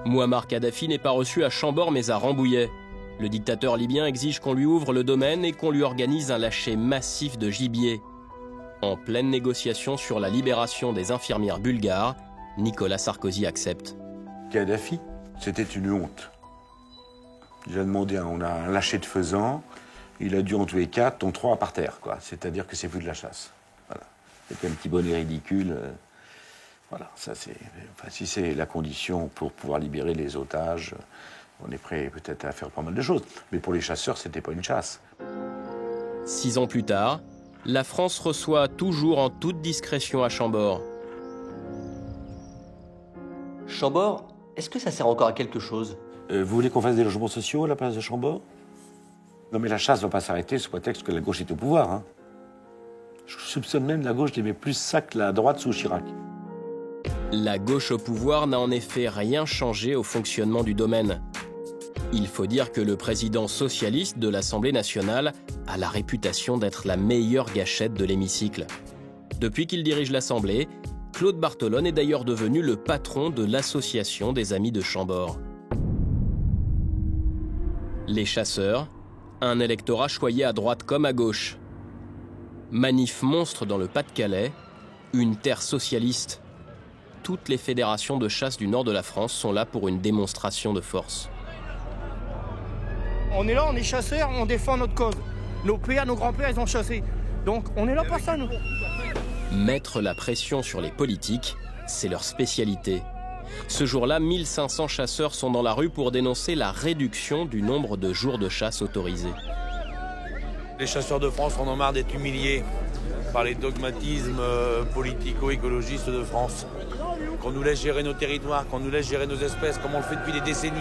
[SPEAKER 1] Mouammar Kadhafi n'est pas reçu à Chambord mais à Rambouillet. Le dictateur libyen exige qu'on lui ouvre le domaine et qu'on lui organise un lâcher massif de gibier. En pleine négociation sur la libération des infirmières bulgares, Nicolas Sarkozy accepte.
[SPEAKER 7] Kadhafi, c'était une honte. Il a demandé, on a un lâcher de faisan, il a dû en tuer 4, dont 3 par terre, quoi. C'est-à-dire que c'est plus de la chasse. Voilà. C'était un petit bonnet ridicule. Voilà, ça c'est. Enfin, si c'est la condition pour pouvoir libérer les otages, on est prêt peut-être à faire pas mal de choses. Mais pour les chasseurs, c'était pas une chasse.
[SPEAKER 1] 6 ans plus tard, la France reçoit toujours en toute discrétion à Chambord.
[SPEAKER 14] Chambord, est-ce que ça sert encore à quelque chose?
[SPEAKER 7] Vous voulez qu'on fasse des logements sociaux à la place de Chambord? Non mais la chasse ne va pas s'arrêter sous prétexte que la gauche est au pouvoir. Hein. Je soupçonne même la gauche d'aimait plus ça que la droite sous Chirac.
[SPEAKER 1] La gauche au pouvoir n'a en effet rien changé au fonctionnement du domaine. Il faut dire que le président socialiste de l'Assemblée nationale a la réputation d'être la meilleure gâchette de l'hémicycle. Depuis qu'il dirige l'Assemblée, Claude Barthelone est d'ailleurs devenu le patron de l'Association des Amis de Chambord. Les chasseurs, un électorat choyé à droite comme à gauche. Manif monstre dans le Pas-de-Calais, une terre socialiste. Toutes les fédérations de chasse du nord de la France sont là pour une démonstration de force.
[SPEAKER 3] On est là, on est chasseurs, on défend notre cause. Nos pères, nos grands-pères, ils ont chassé. Donc on est là pour ça, nous.
[SPEAKER 1] Mettre la pression sur les politiques, c'est leur spécialité. Ce jour-là, 1500 chasseurs sont dans la rue pour dénoncer la réduction du nombre de jours de chasse autorisés.
[SPEAKER 9] Les chasseurs de France en ont marre d'être humiliés par les dogmatismes politico-écologistes de France. Qu'on nous laisse gérer nos territoires, qu'on nous laisse gérer nos espèces, comme on le fait depuis des décennies.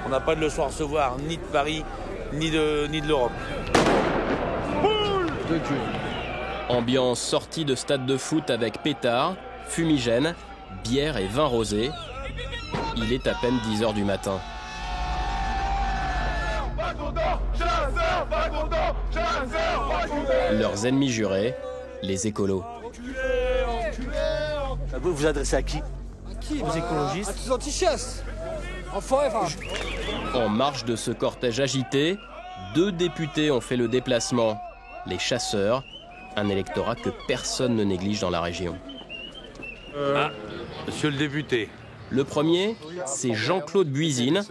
[SPEAKER 9] On n'a pas de leçon à recevoir, ni de Paris, ni de l'Europe.
[SPEAKER 1] Ambiance sortie de stade de foot avec pétards, fumigène, bière et vin rosé. Il est à peine 10h du matin. Leurs ennemis jurés, les écolos.
[SPEAKER 14] Vous vous adressez à qui? Aux écologistes?
[SPEAKER 3] À tous anti-chasse.
[SPEAKER 1] En marge de ce cortège agité, 2 députés ont fait le déplacement. Les chasseurs, un électorat que personne ne néglige dans la région.
[SPEAKER 9] Monsieur le député.
[SPEAKER 1] Le premier, c'est Jean-Claude Buisine,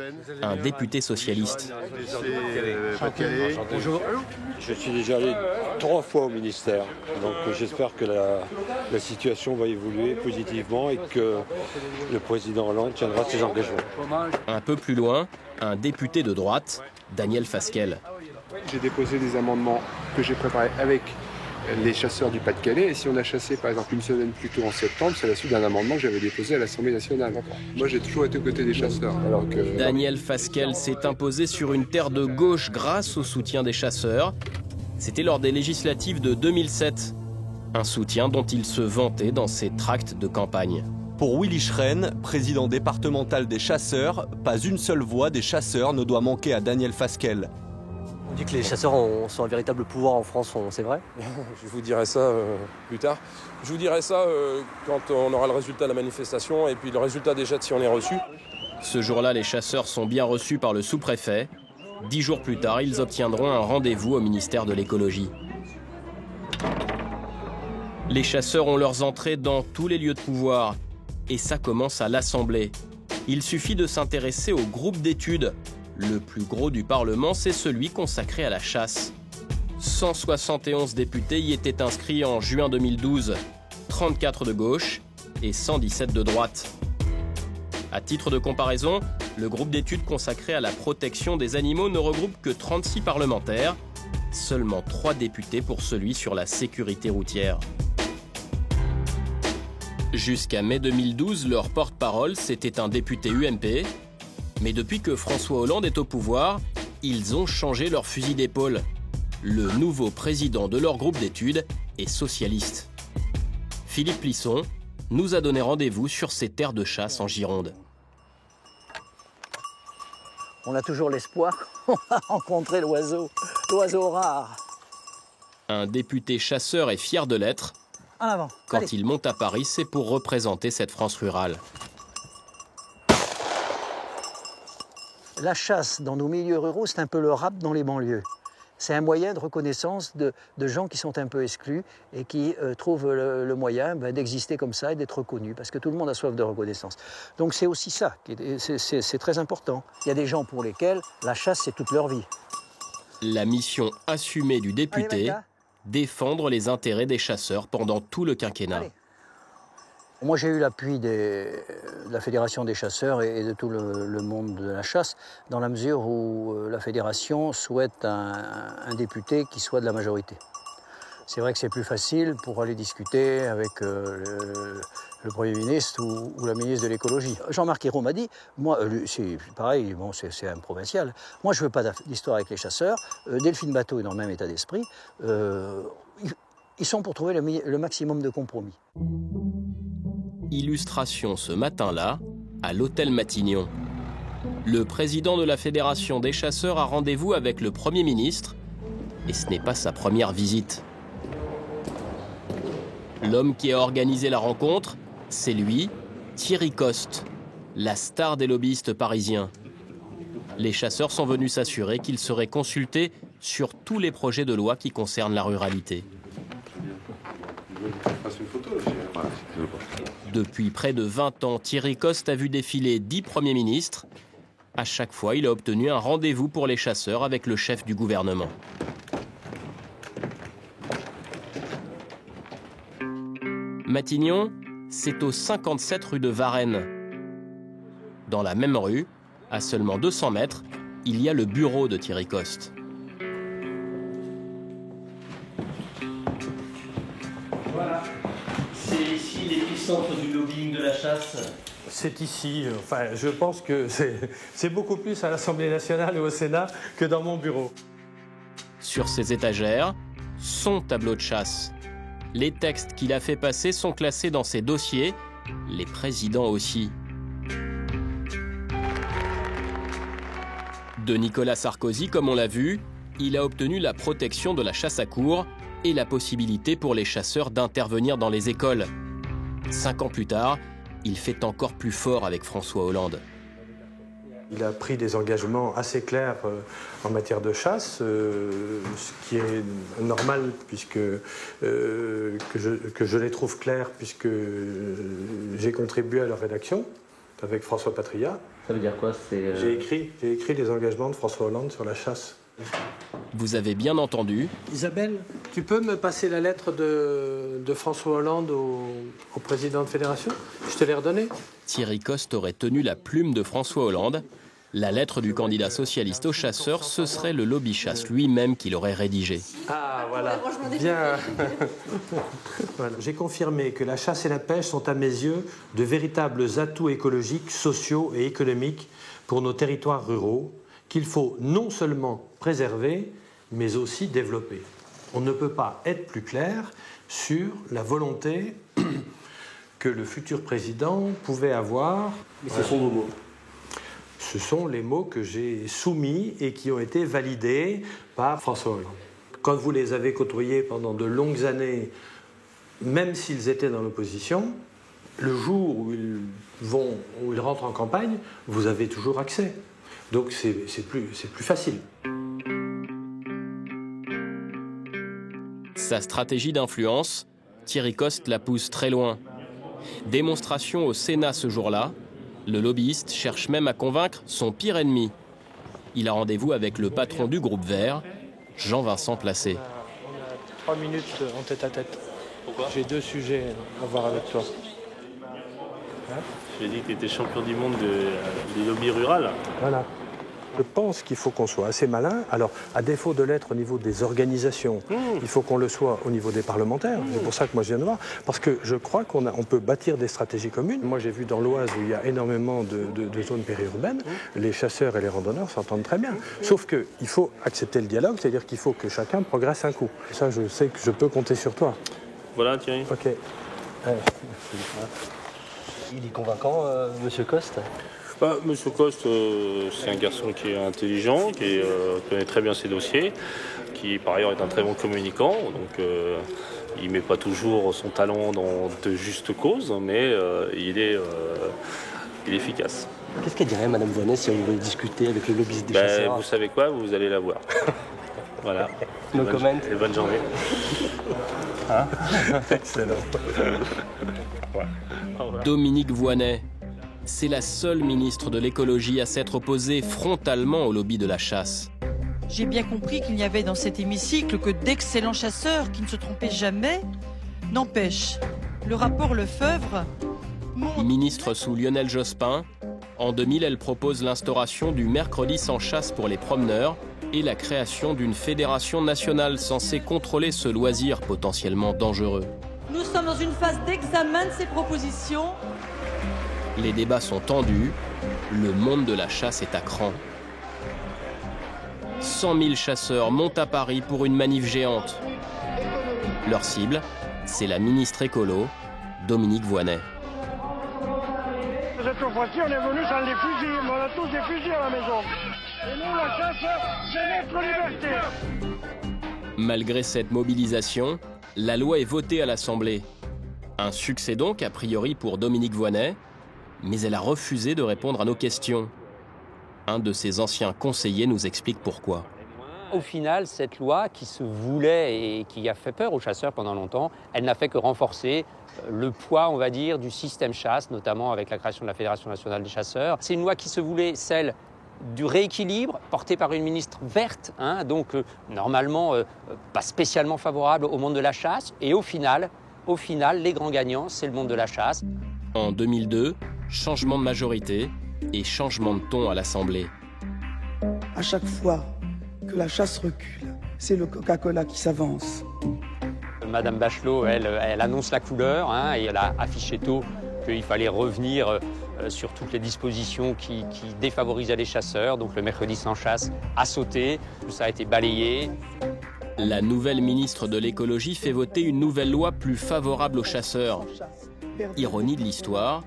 [SPEAKER 1] un député socialiste.
[SPEAKER 5] Bonjour. Je suis déjà allé 3 fois au ministère, donc j'espère que la situation va évoluer positivement et que le président Hollande tiendra ses engagements.
[SPEAKER 1] Un peu plus loin, un député de droite, Daniel Fasquelle.
[SPEAKER 5] J'ai déposé des amendements que j'ai préparés avec les chasseurs du Pas-de-Calais. Et si on a chassé, par exemple, une semaine plus tôt en septembre, c'est la suite d'un amendement que j'avais déposé à l'Assemblée nationale. Moi, j'ai toujours été aux côtés des chasseurs. Alors que...
[SPEAKER 1] Daniel Fasquelle s'est imposé sur une terre de gauche grâce au soutien des chasseurs. C'était lors des législatives de 2007. Un soutien dont il se vantait dans ses tracts de campagne.
[SPEAKER 13] Pour Willy Schren, président départemental des chasseurs, pas une seule voix des chasseurs ne doit manquer à Daniel Fasquelle.
[SPEAKER 14] On dit que les chasseurs sont un véritable pouvoir en France, c'est vrai?
[SPEAKER 24] Je vous dirai ça plus tard. Je vous dirai ça quand on aura le résultat de la manifestation et puis le résultat des jets si on est reçu.
[SPEAKER 1] Ce jour-là, les chasseurs sont bien reçus par le sous-préfet. 10 jours plus tard, ils obtiendront un rendez-vous au ministère de l'écologie. Les chasseurs ont leurs entrées dans tous les lieux de pouvoir. Et ça commence à l'Assemblée. Il suffit de s'intéresser au groupe d'études. Le plus gros du Parlement, c'est celui consacré à la chasse. 171 députés y étaient inscrits en juin 2012, 34 de gauche et 117 de droite. À titre de comparaison, le groupe d'études consacré à la protection des animaux ne regroupe que 36 parlementaires, seulement 3 députés pour celui sur la sécurité routière. Jusqu'à mai 2012, leur porte-parole, c'était un député UMP. Mais depuis que François Hollande est au pouvoir, ils ont changé leur fusil d'épaule. Le nouveau président de leur groupe d'études est socialiste. Philippe Plisson nous a donné rendez-vous sur ces terres de chasse en Gironde.
[SPEAKER 11] On a toujours l'espoir qu'on va rencontrer l'oiseau rare.
[SPEAKER 1] Un député chasseur est fier de l'être.
[SPEAKER 11] En avant.
[SPEAKER 1] Quand
[SPEAKER 11] Allez.
[SPEAKER 1] il monte à Paris, c'est pour représenter cette France rurale.
[SPEAKER 11] La chasse dans nos milieux ruraux, c'est un peu le rap dans les banlieues. C'est un moyen de reconnaissance de gens qui sont un peu exclus et qui trouvent le moyen d'exister comme ça et d'être reconnus, parce que tout le monde a soif de reconnaissance. Donc c'est aussi ça, c'est très important. Il y a des gens pour lesquels la chasse, c'est toute leur vie.
[SPEAKER 1] La mission assumée du député, défendre les intérêts des chasseurs pendant tout le quinquennat.
[SPEAKER 11] Allez. Moi, j'ai eu l'appui de la Fédération des chasseurs et de tout le monde de la chasse, dans la mesure où la Fédération souhaite un député qui soit de la majorité. C'est vrai que c'est plus facile pour aller discuter avec le Premier ministre ou la ministre de l'écologie. Jean-Marc Ayrault m'a dit, moi, c'est pareil, bon, c'est un provincial, moi je veux pas d'histoire avec les chasseurs, Delphine Bateau est dans le même état d'esprit, ils sont pour trouver le maximum de compromis.
[SPEAKER 1] Illustration ce matin-là, à l'hôtel Matignon. Le président de la Fédération des chasseurs a rendez-vous avec le Premier ministre, et ce n'est pas sa première visite. L'homme qui a organisé la rencontre, c'est lui, Thierry Coste, la star des lobbyistes parisiens. Les chasseurs sont venus s'assurer qu'ils seraient consultés sur tous les projets de loi qui concernent la ruralité. Depuis près de 20 ans, Thierry Coste a vu défiler 10 premiers ministres. À chaque fois, il a obtenu un rendez-vous pour les chasseurs avec le chef du gouvernement. Matignon, c'est au 57 rue de Varennes. Dans la même rue, à seulement 200 mètres, il y a le bureau de Thierry Coste.
[SPEAKER 12] Voilà, c'est ici l'épicentre du lobbying de la chasse.
[SPEAKER 15] C'est ici, enfin je pense que c'est beaucoup plus à l'Assemblée nationale et au Sénat que dans mon bureau.
[SPEAKER 1] Sur ses étagères, son tableau de chasse. Les textes qu'il a fait passer sont classés dans ses dossiers, les présidents aussi. De Nicolas Sarkozy, comme on l'a vu, il a obtenu la protection de la chasse à courre et la possibilité pour les chasseurs d'intervenir dans les écoles. 5 ans plus tard, il fait encore plus fort avec François Hollande.
[SPEAKER 15] Il a pris des engagements assez clairs en matière de chasse, ce qui est normal puisque que je les trouve clairs puisque j'ai contribué à leur rédaction avec François Patria.
[SPEAKER 14] Ça veut dire quoi?
[SPEAKER 15] J'ai écrit les engagements de François Hollande sur la chasse.
[SPEAKER 1] Vous avez bien entendu.
[SPEAKER 15] Isabelle, tu peux me passer la lettre de François Hollande au président de fédération? Je te l'ai redonnée.
[SPEAKER 1] Thierry Coste aurait tenu la plume de François Hollande. La lettre du candidat socialiste aux chasseurs, ce serait le lobby chasse lui-même qui l'aurait rédigée.
[SPEAKER 15] Ah, voilà. Bien. Voilà. J'ai confirmé que la chasse et la pêche sont à mes yeux de véritables atouts écologiques, sociaux et économiques pour nos territoires ruraux, qu'il faut non seulement préserver, mais aussi développer. On ne peut pas être plus clair sur la volonté que le futur président pouvait avoir.
[SPEAKER 14] Mais ce sont vos mots.
[SPEAKER 15] Ce sont les mots que j'ai soumis et qui ont été validés par François Hollande. Quand vous les avez côtoyés pendant de longues années, même s'ils étaient dans l'opposition, le jour où ils rentrent en campagne, vous avez toujours accès. Donc c'est plus facile.
[SPEAKER 1] Sa stratégie d'influence, Thierry Coste la pousse très loin. Démonstration au Sénat ce jour-là. Le lobbyiste cherche même à convaincre son pire ennemi. Il a rendez-vous avec le patron du groupe Vert, Jean-Vincent Placé.
[SPEAKER 15] On a 3 minutes en tête à tête.
[SPEAKER 12] Pourquoi ?
[SPEAKER 15] J'ai 2 sujets à voir avec toi.
[SPEAKER 12] J'ai dit que tu étais champion du monde des lobbies rurales.
[SPEAKER 15] Voilà. Je pense qu'il faut qu'on soit assez malin. Alors, à défaut de l'être au niveau des organisations, il faut qu'on le soit au niveau des parlementaires. C'est pour ça que moi je viens de voir. Parce que je crois qu'on peut bâtir des stratégies communes. Moi j'ai vu dans l'Oise où il y a énormément de zones périurbaines, les chasseurs et les randonneurs s'entendent très bien. Sauf qu'il faut accepter le dialogue, c'est-à-dire qu'il faut que chacun progresse un coup. Ça, je sais que je peux compter sur toi.
[SPEAKER 12] Voilà, Thierry.
[SPEAKER 15] Ok.
[SPEAKER 14] Il est convaincant, Monsieur Coste ?
[SPEAKER 12] Monsieur Coste, c'est un garçon qui est intelligent, qui connaît très bien ses dossiers, qui par ailleurs est un très bon communicant. Donc il ne met pas toujours son talent dans de justes causes, mais il est efficace.
[SPEAKER 14] Qu'est-ce qu'elle dirait, Madame Voynet, si on voulait discuter avec le lobbyiste des chasseurs ?
[SPEAKER 12] Vous savez quoi ? Vous allez la voir. Voilà.
[SPEAKER 14] No comment.
[SPEAKER 12] Et bonne journée.
[SPEAKER 14] Hein ?
[SPEAKER 15] Excellent.
[SPEAKER 1] Dominique Voynet. C'est la seule ministre de l'écologie à s'être opposée frontalement au lobby de la chasse.
[SPEAKER 16] J'ai bien compris qu'il n'y avait dans cet hémicycle que d'excellents chasseurs qui ne se trompaient jamais. N'empêche, le rapport Lefebvre montre...
[SPEAKER 1] Ministre sous Lionel Jospin, en 2000, elle propose l'instauration du mercredi sans chasse pour les promeneurs et la création d'une fédération nationale censée contrôler ce loisir potentiellement dangereux.
[SPEAKER 16] Nous sommes dans une phase d'examen de ces propositions.
[SPEAKER 1] Les débats sont tendus, le monde de la chasse est à cran. 100 000 chasseurs montent à Paris pour une manif géante. Leur cible, c'est la ministre écolo, Dominique Voynet.
[SPEAKER 18] Cette fois-ci, on est venu sans les fusils, mais on a tous des fusils à la maison. Et nous, la chasse, c'est notre liberté.
[SPEAKER 1] Malgré cette mobilisation, la loi est votée à l'Assemblée. Un succès donc, a priori, pour Dominique Voynet, mais elle a refusé de répondre à nos questions. Un de ses anciens conseillers nous explique pourquoi.
[SPEAKER 19] Au final, cette loi qui se voulait et qui a fait peur aux chasseurs pendant longtemps, elle n'a fait que renforcer le poids, on va dire, du système chasse, notamment avec la création de la Fédération nationale des chasseurs. C'est une loi qui se voulait celle du rééquilibre, portée par une ministre verte, donc normalement pas spécialement favorable au monde de la chasse. Et au final, les grands gagnants, c'est le monde de la chasse.
[SPEAKER 1] En 2002, changement de majorité et changement de ton à l'Assemblée.
[SPEAKER 21] À chaque fois que la chasse recule, c'est le Coca-Cola qui s'avance.
[SPEAKER 19] Madame Bachelot, elle annonce la couleur et elle a affiché tôt qu'il fallait revenir sur toutes les dispositions qui défavorisaient les chasseurs. Donc le mercredi sans chasse a sauté, tout ça a été balayé.
[SPEAKER 1] La nouvelle ministre de l'écologie fait voter une nouvelle loi plus favorable aux chasseurs. Ironie de l'histoire,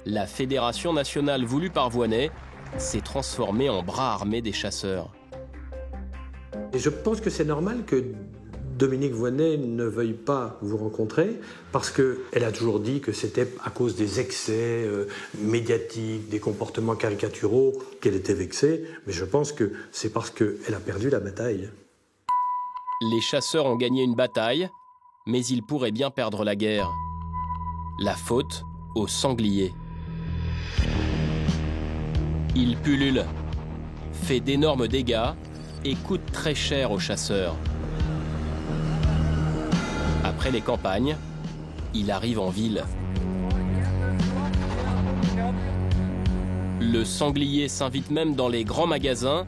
[SPEAKER 1] la Fédération nationale voulue par Voynet s'est transformée en bras armé des chasseurs.
[SPEAKER 15] Et je pense que c'est normal que Dominique Voynet ne veuille pas vous rencontrer parce qu'elle a toujours dit que c'était à cause des excès médiatiques, des comportements caricaturaux qu'elle était vexée. Mais je pense que c'est parce qu'elle a perdu la bataille.
[SPEAKER 1] Les chasseurs ont gagné une bataille, mais ils pourraient bien perdre la guerre. La faute aux sangliers. Il pullule, fait d'énormes dégâts et coûte très cher aux chasseurs. Après les campagnes, il arrive en ville. Le sanglier s'invite même dans les grands magasins,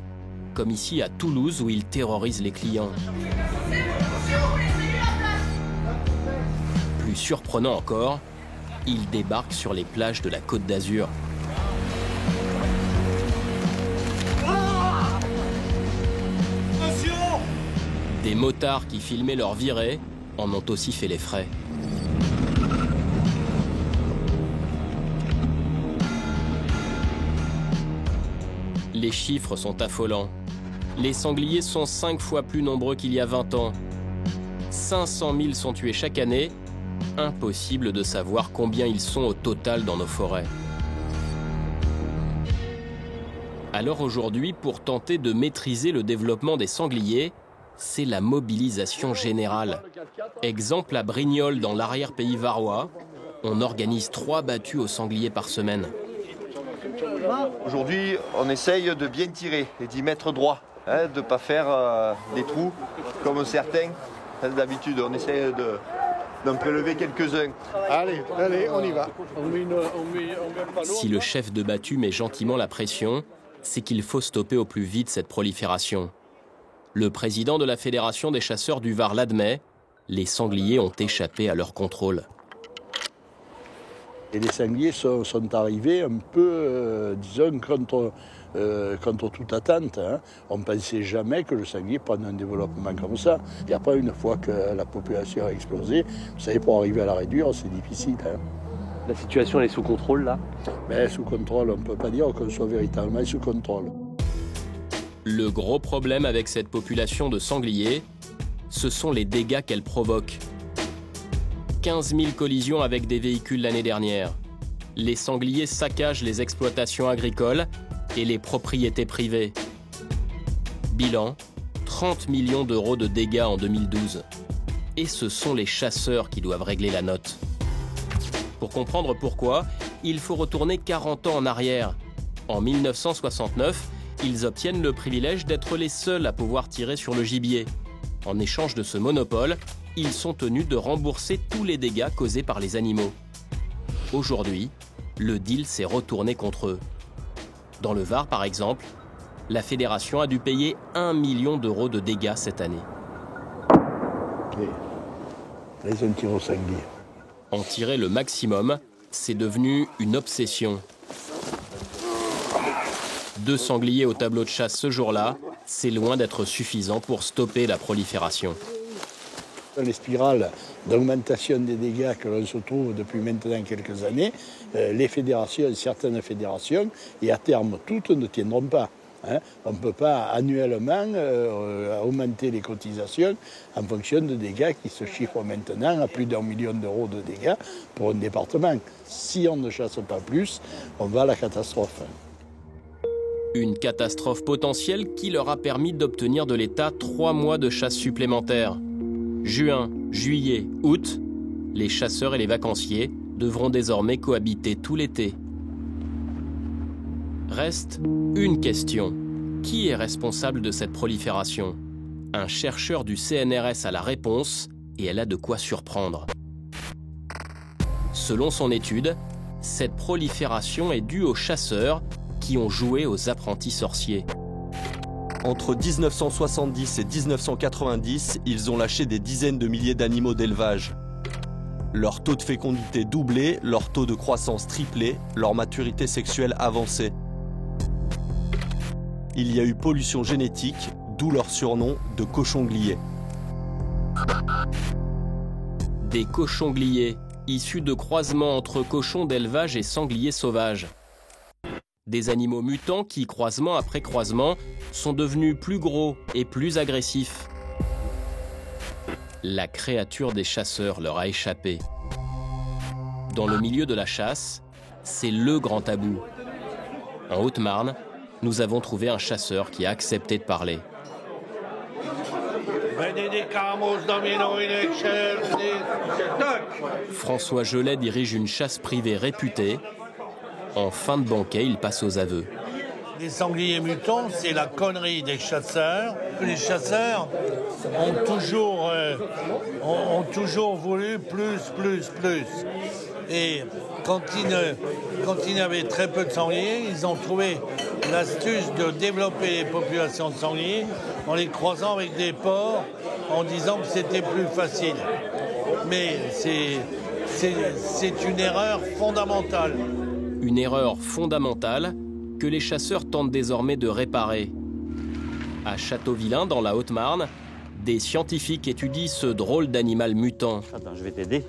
[SPEAKER 1] comme ici à Toulouse où il terrorise les clients. Plus surprenant encore, il débarque sur les plages de la Côte d'Azur. Des motards qui filmaient leur virée en ont aussi fait les frais. Les chiffres sont affolants. Les sangliers sont 5 fois plus nombreux qu'il y a 20 ans. 500 000 sont tués chaque année. Impossible de savoir combien ils sont au total dans nos forêts. Alors aujourd'hui, pour tenter de maîtriser le développement des sangliers, c'est la mobilisation générale. Exemple à Brignoles, dans l'arrière-pays varois, on organise 3 battues au sanglier par semaine.
[SPEAKER 4] Aujourd'hui, on essaye de bien tirer et d'y mettre droit, hein, de ne pas faire des trous comme certains. D'habitude, on essaye d'en prélever quelques-uns.
[SPEAKER 18] Allez, on y va.
[SPEAKER 1] Si le chef de battue met gentiment la pression, c'est qu'il faut stopper au plus vite cette prolifération. Le président de la Fédération des chasseurs du Var l'admet, les sangliers ont échappé à leur contrôle.
[SPEAKER 8] Et les sangliers sont arrivés un peu, disons, contre toute attente. Hein. On ne pensait jamais que le sanglier prenne un développement comme ça. Et après, une fois que la population a explosé, vous savez, pour arriver à la réduire, c'est difficile. Hein.
[SPEAKER 14] La situation, elle est sous contrôle, là?
[SPEAKER 8] Mais sous contrôle, on ne peut pas dire qu'on soit véritablement sous contrôle.
[SPEAKER 1] Le gros problème avec cette population de sangliers, ce sont les dégâts qu'elle provoque. 15 000 collisions avec des véhicules l'année dernière. Les sangliers saccagent les exploitations agricoles et les propriétés privées. Bilan, 30 millions d'euros de dégâts en 2012. Et ce sont les chasseurs qui doivent régler la note. Pour comprendre pourquoi, il faut retourner 40 ans en arrière. En 1969, ils obtiennent le privilège d'être les seuls à pouvoir tirer sur le gibier. En échange de ce monopole, ils sont tenus de rembourser tous les dégâts causés par les animaux. Aujourd'hui, le deal s'est retourné contre eux. Dans le Var, par exemple, la fédération a dû payer 1 million d'euros de dégâts cette année.
[SPEAKER 8] Okay. Là, ils ont tiré au sanglier.
[SPEAKER 1] En tirer le maximum, c'est devenu une obsession. 2 sangliers au tableau de chasse ce jour-là, c'est loin d'être suffisant pour stopper la prolifération.
[SPEAKER 8] Les spirales d'augmentation des dégâts que l'on se trouve depuis maintenant quelques années, les fédérations, certaines fédérations, et à terme toutes ne tiendront pas. Hein. On ne peut pas annuellement augmenter les cotisations en fonction de dégâts qui se chiffrent maintenant à plus d'1 million d'euros de dégâts pour un département. Si on ne chasse pas plus, on va à la catastrophe.
[SPEAKER 1] Une catastrophe potentielle qui leur a permis d'obtenir de l'État 3 mois de chasse supplémentaires. Juin, juillet, août, les chasseurs et les vacanciers devront désormais cohabiter tout l'été. Reste une question. Qui est responsable de cette prolifération? Un chercheur du CNRS a la réponse et elle a de quoi surprendre. Selon son étude, cette prolifération est due aux chasseurs qui ont joué aux apprentis sorciers.
[SPEAKER 13] Entre 1970 et 1990, ils ont lâché des dizaines de milliers d'animaux d'élevage. Leur taux de fécondité doublé, leur taux de croissance triplé, leur maturité sexuelle avancée. Il y a eu pollution génétique, d'où leur surnom de cochons-gliers.
[SPEAKER 1] Des cochons-gliers, issus de croisements entre cochons d'élevage et sangliers sauvages. Des animaux mutants qui, croisement après croisement, sont devenus plus gros et plus agressifs. La créature des chasseurs leur a échappé. Dans le milieu de la chasse, c'est le grand tabou. En Haute-Marne, nous avons trouvé un chasseur qui a accepté de parler. François Gelet dirige une chasse privée réputée. En fin de banquet, il passe aux aveux.
[SPEAKER 9] Les sangliers mutants, c'est la connerie des chasseurs. Les chasseurs ont toujours voulu plus. Et quand ils n'avaient très peu de sangliers, ils ont trouvé l'astuce de développer les populations de sangliers en les croisant avec des porcs, en disant que c'était plus facile. Mais c'est une erreur fondamentale.
[SPEAKER 1] Une erreur fondamentale que les chasseurs tentent désormais de réparer. À Châteauvillain, dans la Haute-Marne, des scientifiques étudient ce drôle d'animal mutant.
[SPEAKER 17] Attends, je vais t'aider.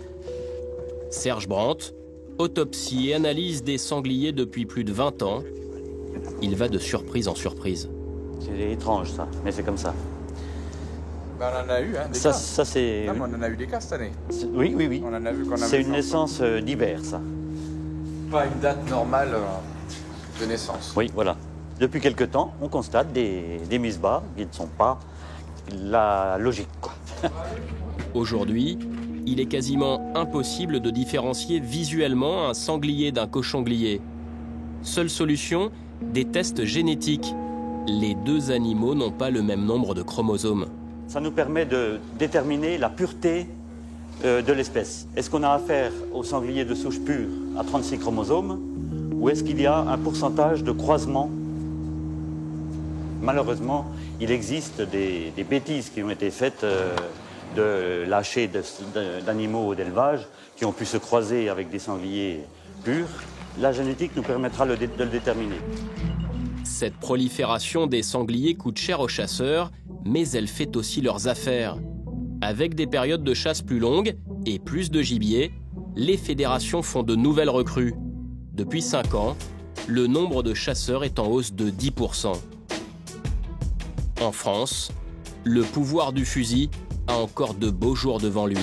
[SPEAKER 1] Serge Brandt autopsie et analyse des sangliers depuis plus de 20 ans. Il va de surprise en surprise.
[SPEAKER 17] C'est étrange ça, mais c'est comme ça.
[SPEAKER 22] Ben, on en a eu, hein, des cas.
[SPEAKER 17] Ça c'est...
[SPEAKER 22] Non, mais on en a eu des cas cette année.
[SPEAKER 17] Oui.
[SPEAKER 22] On en a vu qu'on
[SPEAKER 17] c'est une naissance d'hiver, ça.
[SPEAKER 22] Pas une date normale de naissance.
[SPEAKER 17] Oui, voilà. Depuis quelque temps, on constate des mises-bas qui ne sont pas la logique, quoi.
[SPEAKER 1] Aujourd'hui, il est quasiment impossible de différencier visuellement un sanglier d'un cochon-glier. Seule solution, des tests génétiques. Les deux animaux n'ont pas le même nombre de chromosomes.
[SPEAKER 17] Ça nous permet de déterminer la pureté de l'espèce. Est-ce qu'on a affaire au sanglier de souche pure à 36 chromosomes ou est-ce qu'il y a un pourcentage de croisement? Malheureusement, il existe des bêtises qui ont été faites de lâcher d'animaux d'élevage qui ont pu se croiser avec des sangliers purs. La génétique nous permettra de le déterminer.
[SPEAKER 1] Cette prolifération des sangliers coûte cher aux chasseurs, mais elle fait aussi leurs affaires. Avec des périodes de chasse plus longues et plus de gibier, les fédérations font de nouvelles recrues. Depuis 5 ans, le nombre de chasseurs est en hausse de 10%. En France, le pouvoir du fusil a encore de beaux jours devant lui.